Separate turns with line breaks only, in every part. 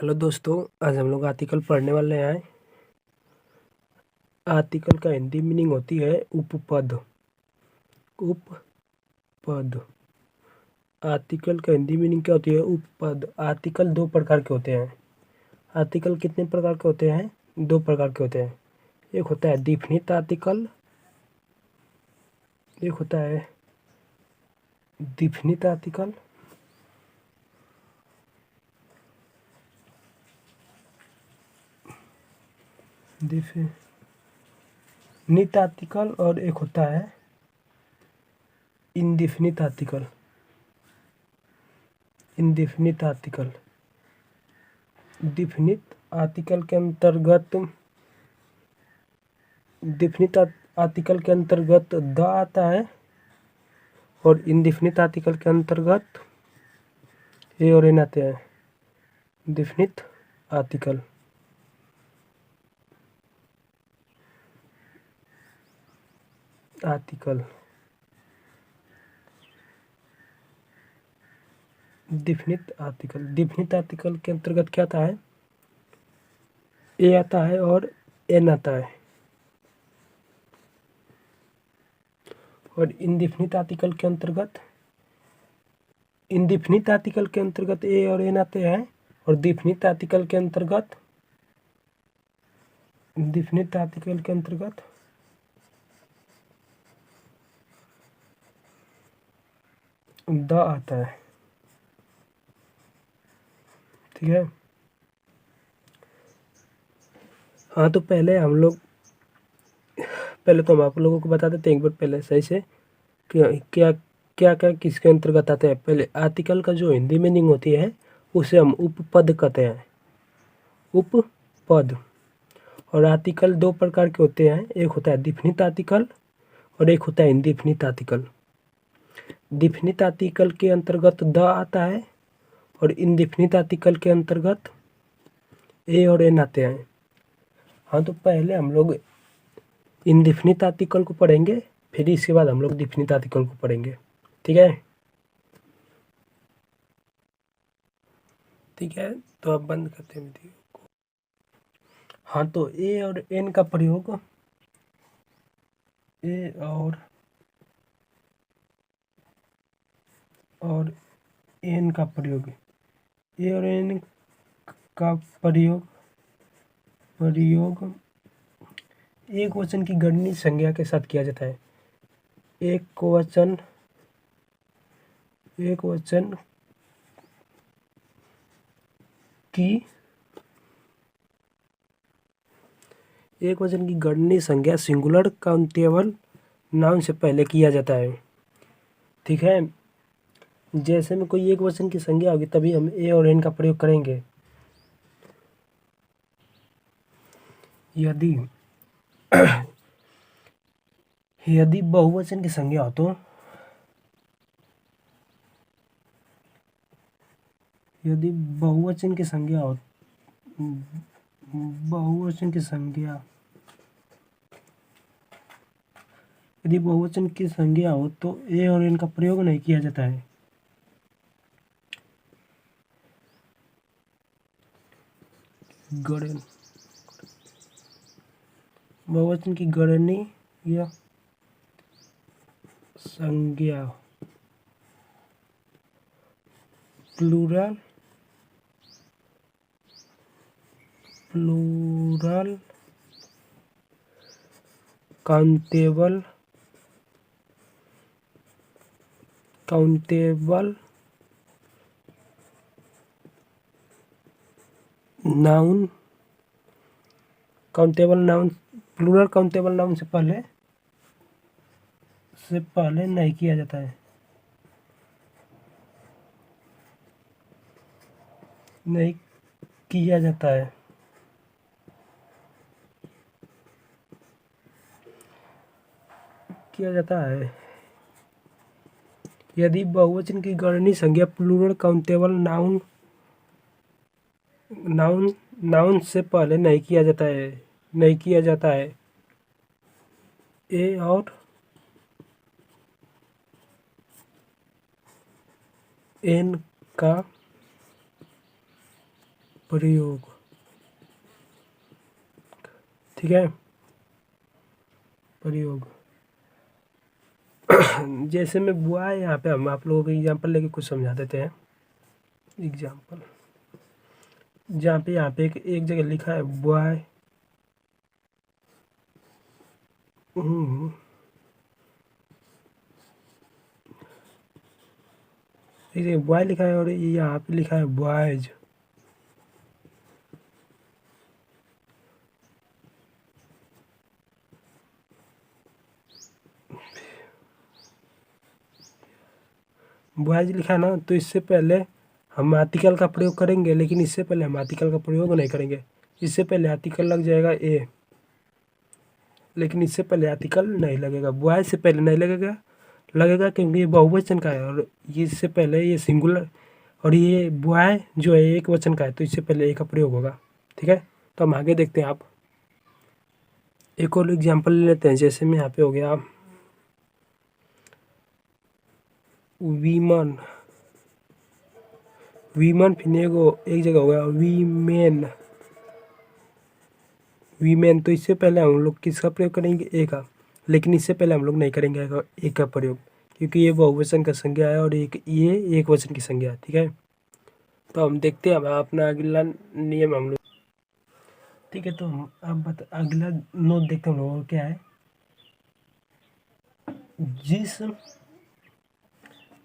Hello दोस्तों, आज हम लोग आर्टिकल पढ़ने वाले हैं। आर्टिकल का हिंदी मीनिंग होती है उपपद। उपपद। आर्टिकल का हिंदी मीनिंग क्या होती है? उपपद। आर्टिकल दो प्रकार के होते हैं। आर्टिकल कितने प्रकार के होते हैं? दो प्रकार के होते हैं। एक होता है डिफिनिट आर्टिकल, एक होता है डिफिनिट आर्टिकल। डिफिनिट आर्टिकल और एक होता है indefinite article. Indefinite article. Definite article के अंतर्गत डिफिनिट आर्टिकल के अंतर्गत द आता है और इनडिफिनिट आर्टिकल के अंतर्गत ए और एन आते हैं। Definite article. Article definite article. Definite article के अंतर्गत क्या आता है? ए आता है और एन आता है। और इनडिफिनिट आर्टिकल के अंतर्गत इनडिफिनिट आर्टिकल के अंतर्गत ए और एन आते हैं और डिफिनिट आर्टिकल के अंतर्गत डिफिनिट आर्टिकल के अंतर्गत द आता है। ठीक है। हाँ, तो पहले तो हम आप लोगों को बता देते हैं एक बार पहले सही से क्या क्या क्या क्या किसके अंतर्गत आते हैं। पहले आर्टिकल का जो हिंदी मीनिंग होती है उसे हम उपपद कहते हैं। उपपद। और आर्टिकल दो प्रकार के होते हैं, एक होता है डिफिनिट आर्टिकल और एक होता है इनडिफिनिट आर्टिकल। डिफिनिट आर्टिकल के अंतर्गत द आता है और इनडिफिनिट आर्टिकल के अंतर्गत ए और एन आते हैं। हाँ, तो पहले हम लोग इनडिफिनिट आर्टिकल को पढ़ेंगे, फिर इसके बाद हम लोग डिफिनिट आर्टिकल को पढ़ेंगे। ठीक है। ठीक है, तो अब बंद करते हैं वीडियो को। हाँ, तो ए और एन का प्रयोग ए और एन का प्रयोग ए और एन का प्रयोग एक वचन की गणनीय संज्ञा के साथ किया जाता है। एक वचन की गणनीय संज्ञा सिंगुलर काउंटेबल नाउन से पहले किया जाता है। ठीक है। जैसे में कोई एक वचन की संज्ञा होगी तभी हम ए और एन का प्रयोग करेंगे। यदि बहुवचन की संज्ञा हो तो यदि बहुवचन की संज्ञा हो तो ए और एन का प्रयोग नहीं किया जाता है। गणन बहुवचन की गणनीय या संज्ञा plural countable noun plural countable noun से पहले नहीं किया जाता है। नहीं किया जाता है। यदि बहुवचन की गणनीय संज्ञा प्लूरल काउंटेबल नाउन से पहले नहीं किया जाता है। ए और एन का प्रयोग, ठीक है, प्रयोग। जैसे में बुआ है, यहाँ पे हम आप लोगों को एग्जाम्पल लेके कुछ समझा देते हैं। एग्जाम्पल जहाँ पे यहाँ पे एक जगह लिखा है बॉय, ये बॉय लिखा है और ये यहाँ पे लिखा है बॉयज। बॉयज लिखा है ना, तो इससे पहले हम आर्टिकल का प्रयोग करेंगे, लेकिन इससे पहले हम आर्टिकल का प्रयोग नहीं करेंगे। इससे पहले आर्टिकल लग जाएगा ए, लेकिन इससे पहले आर्टिकल नहीं लगेगा। बॉय से पहले नहीं लगेगा क्योंकि ये बहुवचन का है, और ये इससे पहले ये सिंगुलर, और ये बॉय जो है एक वचन का है, तो इससे पहले ए का प्रयोग होगा। ठीक है, तो हम आगे देखते हैं। आप एक और एग्जाम्पल ले लेते हैं। जैसे में यहाँ पे हो गया वीमन, वीमन, फिर एक जगह हो गया वीमेन, वीमेन। तो इससे पहले हम लोग किसका प्रयोग करेंगे? ए का, लेकिन इससे पहले हम लोग नहीं करेंगे ए का प्रयोग, क्योंकि ये बहुवचन का संज्ञा है और ये एक वचन की संज्ञा है। ठीक है, तो हम देखते हैं हम अपना अगला नियम हम लोग। ठीक है, तो हम अब अगला नोट देखते हैं हम लोगों को क्या है।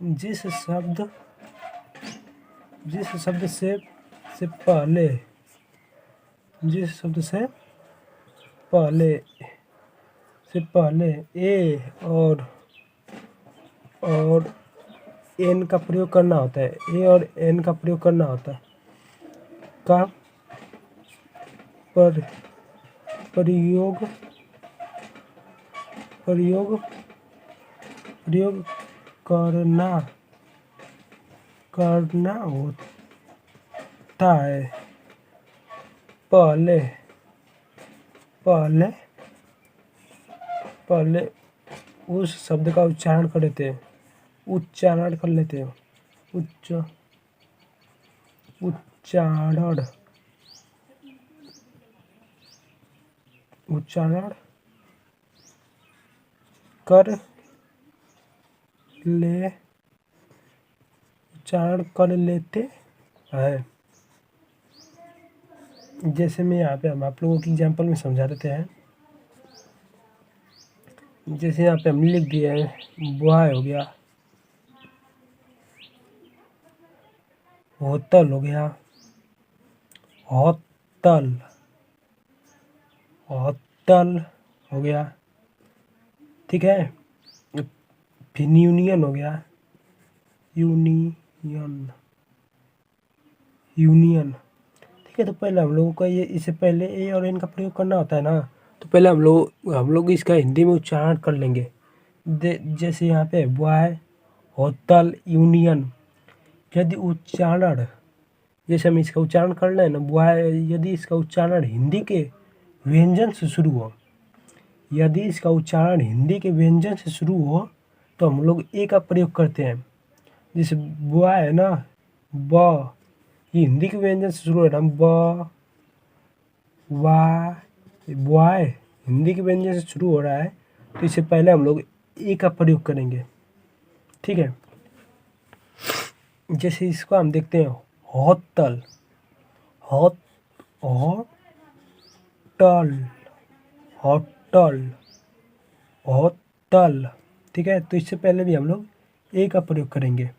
जिस शब्द से पहले, जिस शब्द से पहले ए और एन का प्रयोग करना होता है, ए और एन का प्रयोग करना होता है, का प्रयोग करना होता है। पहले उस शब्द का उच्चारण कर लेते हैं, उच्चारण कर लेते हैं। जैसे मैं यहाँ पे हम आप लोगों की एग्जाम्पल में समझा देते हैं। जैसे यहाँ पे हम लिख दिए हैं बॉय हो गया, होटल हो गया, होटल हो गया, ठीक है, फिर यूनियन हो गया, यूनियन। ठीक है, तो पहले हम लोगों को ये, इससे पहले ए और एन का प्रयोग करना होता है ना, तो पहले हम लोग इसका हिंदी में उच्चारण कर लेंगे। जैसे यहाँ पे बॉय, होटल, यूनियन। यदि उच्चारण, जैसे हम इसका उच्चारण कर लें ना बॉय, यदि इसका उच्चारण हिंदी के व्यंजन से शुरू हो, यदि इसका उच्चारण हिंदी के व्यंजन से शुरू हो, तो हम लोग ए का प्रयोग करते हैं। जैसे बॉय है ना, ब, ये हिंदी के व्यंजन से शुरू हो रहा है, ब, वाय, बॉय हिंदी के व्यंजन से शुरू हो रहा है, तो इससे पहले हम लोग ए का प्रयोग करेंगे। ठीक है, जैसे इसको हम देखते हैं होटल, होटल, ठीक है, तो इससे पहले भी हम लोग ए का प्रयोग करेंगे।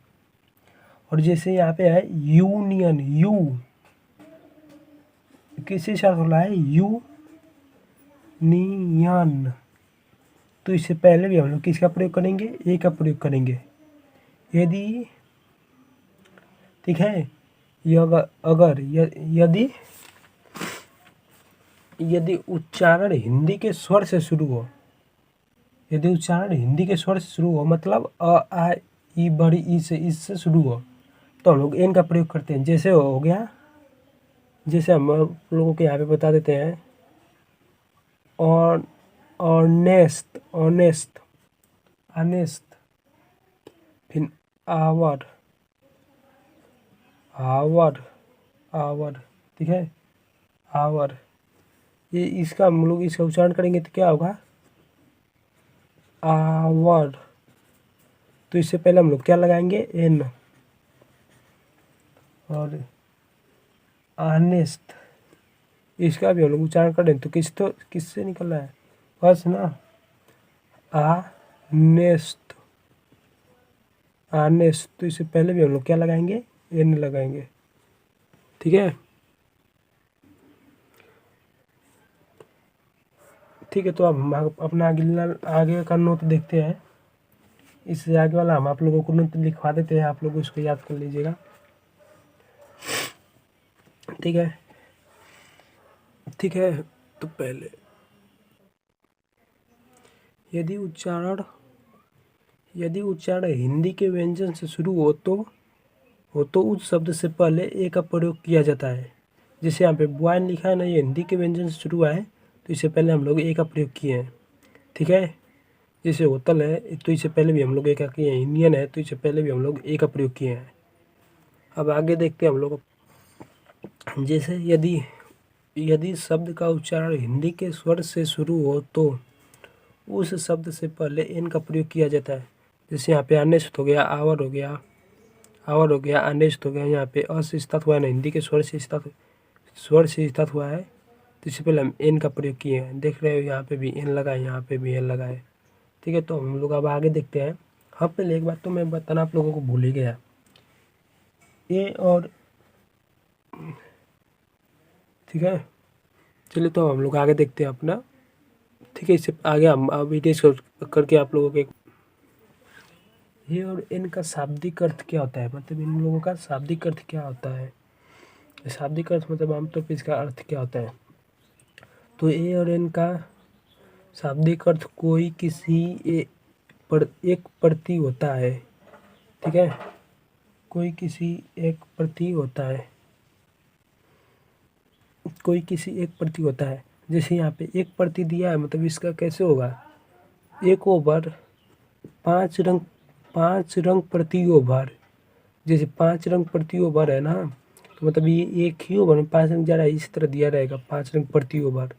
और जैसे यहाँ पे है यूनियन, यू किसके साथ हो रहा है? यूनियन, तो इससे पहले भी हम लोग किसका प्रयोग करेंगे? ए का प्रयोग करेंगे। यदि, ठीक है, यदि उच्चारण हिंदी के स्वर से शुरू हो, यदि उच्चारण हिंदी के स्वर से शुरू हो, मतलब अ आ ई बड़ी ई से, इससे शुरू हो, तो हम लोग एन का प्रयोग करते हैं। जैसे हो गया, जैसे हम लोगों के यहाँ पे बता देते हैं ऑनेस्ट, फिर आवर, ठीक है, आवर। ये इसका हम लोग इसका उच्चारण करेंगे तो क्या होगा, आवर। तो इससे पहले हम लोग क्या लगाएंगे, एन। और आनेस्ट, इसका भी हम लोग उच्चारण करें तो किससे निकल रहा है, बस ना, आनेस्ट, आनेस्ट। तो इससे पहले भी हम लोग क्या लगाएंगे, एन लगाएंगे। ठीक है, ठीक है। तो अब हम अपना आगे का नोट देखते हैं। इससे आगे वाला हम आप लोगों को नोट लिखवा देते हैं, आप लोग उसको याद कर लीजिएगा। ठीक है, ठीक है। तो पहले यदि उच्चारण हिंदी के व्यंजन से शुरू हो तो उस शब्द से पहले ए का प्रयोग किया जाता है। जैसे यहाँ पे बॉयन लिखा है ना, ये हिंदी के व्यंजन से शुरू हुआ है तो इससे पहले हम लोग ए का प्रयोग किए हैं। ठीक है, जैसे होटल है तो इससे पहले भी हम लोग ए का किए हैं, इंडियन है तो इससे पहले भी हम लोग ए का प्रयोग किए हैं। अब आगे देखते हैं हम लोग। जैसे यदि शब्द का उच्चारण हिंदी के स्वर से शुरू हो तो उस शब्द से पहले एन का प्रयोग किया जाता है। जैसे यहाँ पे अनेस्ट हो गया, आवर हो गया, अनेस्ट हो गया। यहाँ पे अ से स्टार्ट हुआ है ना, हिंदी के स्वर से स्टार्ट हुआ है तो इससे पहले हम एन का प्रयोग किए हैं। देख रहे हो यहाँ पे भी एन लगा है, यहाँ पे भी एन लगा है। ठीक है, तो हम लोग अब आगे देखते हैं। हाँ, पहले एक बात तो मैं बताना आप लोगों को भूल ही गया, ए और, ठीक है। चलिए तो हम लोग आगे देखते हैं अपना। ठीक है, इससे आगे हम अभी डिस्कस करके आप लोगों के ये और एन का शाब्दिक अर्थ क्या होता है, मतलब इन लोगों का शाब्दिक अर्थ क्या होता है। शाब्दिक अर्थ मतलब आमतौर पर इसका अर्थ क्या होता है। तो ए और एन का शाब्दिक अर्थ कोई किसी एक प्रति होता है। ठीक है, कोई किसी एक प्रति होता है, कोई किसी एक प्रति होता है। जैसे यहाँ पे एक प्रति दिया है, मतलब इसका कैसे होगा, 1/5 पाँच रंग प्रति ओवर। जैसे 5 रंग प्रति ओवर है ना, तो मतलब ये एक ही ओवर में 5 रंग जा रहा है, इस तरह दिया रहेगा 5 रंग प्रति ओवर।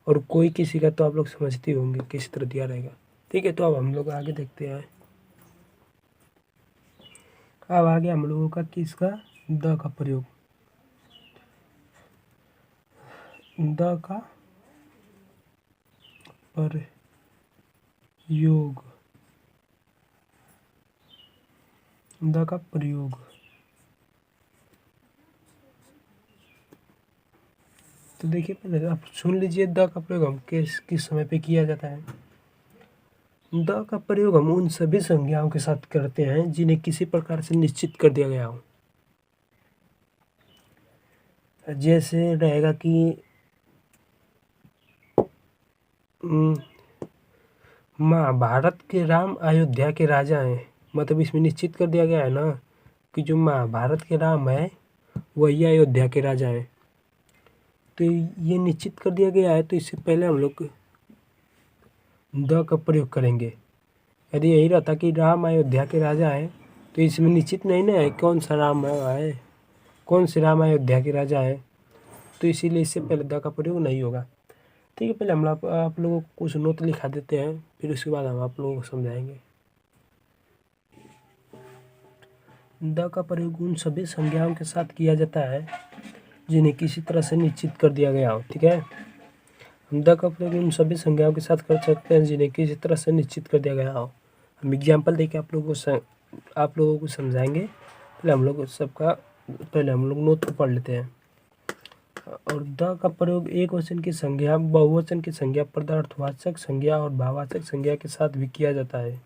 और कोई किसी का तो आप लोग समझते होंगे किस तरह दिया रहेगा। ठीक है, तो अब हम लोग आगे देखते हैं। अब आगे हम लोगों का किसका, द का प्रयोग, द का प्रयोग, द का प्रयोग। तो देखिए, पहले आप सुन लीजिए द का प्रयोग हम किस समय पे किया जाता है। द का प्रयोग हम उन सभी संज्ञाओं के साथ करते हैं जिन्हें किसी प्रकार से निश्चित कर दिया गया हो। जैसे रहेगा कि महाभारत के राम अयोध्या के राजा हैं, मतलब इसमें निश्चित कर दिया गया है ना कि जो महाभारत के राम है वही अयोध्या के राजा हैं। तो ये निश्चित कर दिया गया है, तो इससे पहले हम लोग द का प्रयोग करेंगे। यदि यही रहता कि राम अयोध्या के राजा हैं तो इसमें निश्चित नहीं ना है कौन सा राम है, कौन से राम अयोध्या के राजा है, तो इसीलिए इससे पहले द का प्रयोग नहीं होगा। ठीक है, पहले हम आप लोगों को कुछ नोट लिखा देते हैं, फिर उसके बाद हम आप लोगों को समझाएंगे। द का प्रयोग उन सभी संज्ञाओं के साथ किया जाता है जिन्हें किसी तरह से निश्चित कर दिया गया हो। ठीक है, हम द का प्रयोग उन सभी संज्ञाओं के साथ कर सकते हैं जिन्हें किसी तरह से निश्चित कर दिया गया हो। हम एग्जाम्पल देके आप लोगों को समझाएंगे। पहले हम लोग नोट को पढ़ लेते हैं। और द का प्रयोग एक वचन की संज्ञा, बहुवचन की संज्ञा, पदार्थवाचक संज्ञा और भाववाचक संज्ञा के साथ भी किया जाता है।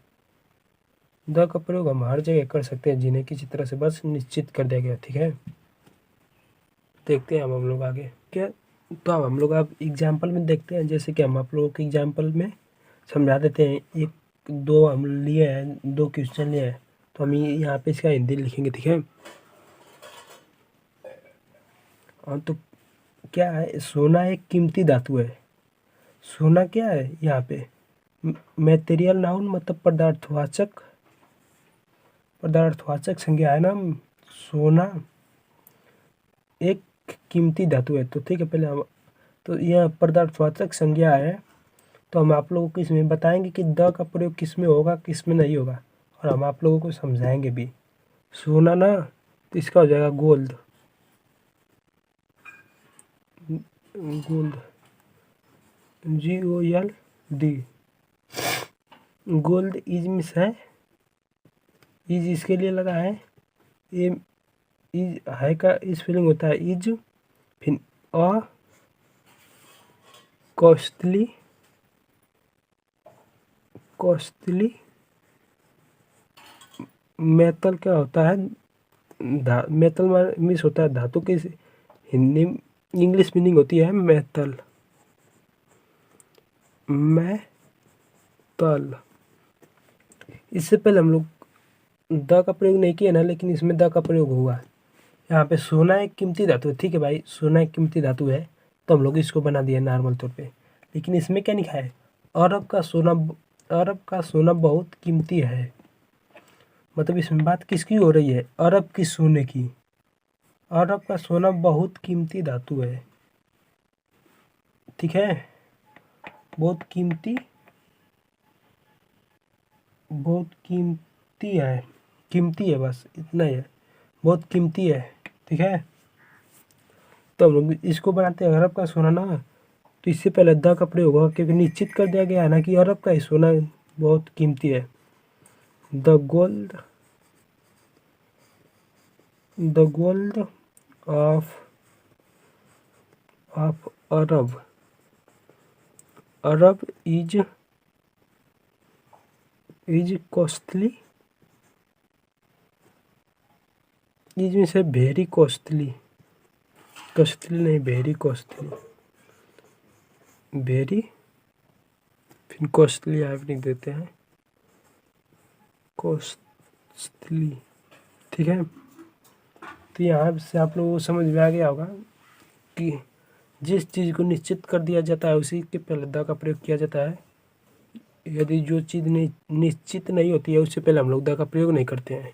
द का प्रयोग हम हर जगह कर सकते हैं जिन्हें किसी तरह से बस निश्चित कर दिया गया। ठीक है, देखते हैं हम लोग आगे क्या। तो अब हम लोग अब एग्जाम्पल में देखते हैं। जैसे कि हम आप लोगों के एग्जाम्पल में समझा देते हैं। एक दो हम लिए हैं, 2 क्वेश्चन लिए हैं, तो हम यहाँ पे इसका हिंदी लिखेंगे। ठीक है, और तो क्या है, सोना एक कीमती धातु है। सोना क्या है यहाँ पे, मैटेरियल नाउन, मतलब पदार्थवाचक संज्ञा है ना। सोना एक कीमती धातु है। तो ठीक है, पहले हम तो यह पदार्थवाचक संज्ञा है, तो हम आप लोगों को इसमें बताएंगे कि द का प्रयोग किस में होगा किस में नहीं होगा, और हम आप लोगों को समझाएंगे भी। सोना ना, तो इसका हो जाएगा gold. Gold, GOLD। Gold is miss है, इज इसके लिए लगा है, ये इज है का इस फीलिंग होता है इज, फिर अ कॉस्टली, कॉस्टली मेटल क्या होता है, मेटल मिस होता है धातु के, हिंदी इंग्लिश मीनिंग होती है मेटल, मेटल। इससे पहले हम लोग द का प्रयोग नहीं किया ना, लेकिन इसमें द का प्रयोग हुआ। यहाँ पे सोना एक कीमती धातु है, ठीक है भाई, सोना एक कीमती धातु है, तो हम लोग इसको बना दिया नॉर्मल तौर पे। लेकिन इसमें क्या लिखा है, अरब का सोना, अरब का सोना बहुत कीमती है। मतलब इसमें बात किसकी हो रही है, अरब की सोने की। अरब का सोना बहुत कीमती धातु है, ठीक है, बहुत कीमती, बहुत कीमती है, कीमती है, बस इतना ही है, बहुत कीमती है, ठीक है। तो हम लोग इसको बनाते हैं अरब का सोना ना, तो इससे पहले द का प्रयोग होगा, क्योंकि निश्चित कर दिया गया है ना कि अरब का ही सोना बहुत कीमती है। The gold, the gold of Arab, Arab is costly, is में से वेरी कॉस्टली, कॉस्टली नहीं वेरी कॉस्टली, वेरी फिर कॉस्टली आप लिख देते हैं, कॉस्टली, ठीक है। तो यहाँ से आप लोगों को समझ में आ गया होगा कि जिस चीज़ को निश्चित कर दिया जाता है उसी के पहले द का प्रयोग किया जाता है। यदि जो चीज़ निश्चित नहीं होती है उससे पहले हम लोग द का प्रयोग नहीं करते हैं।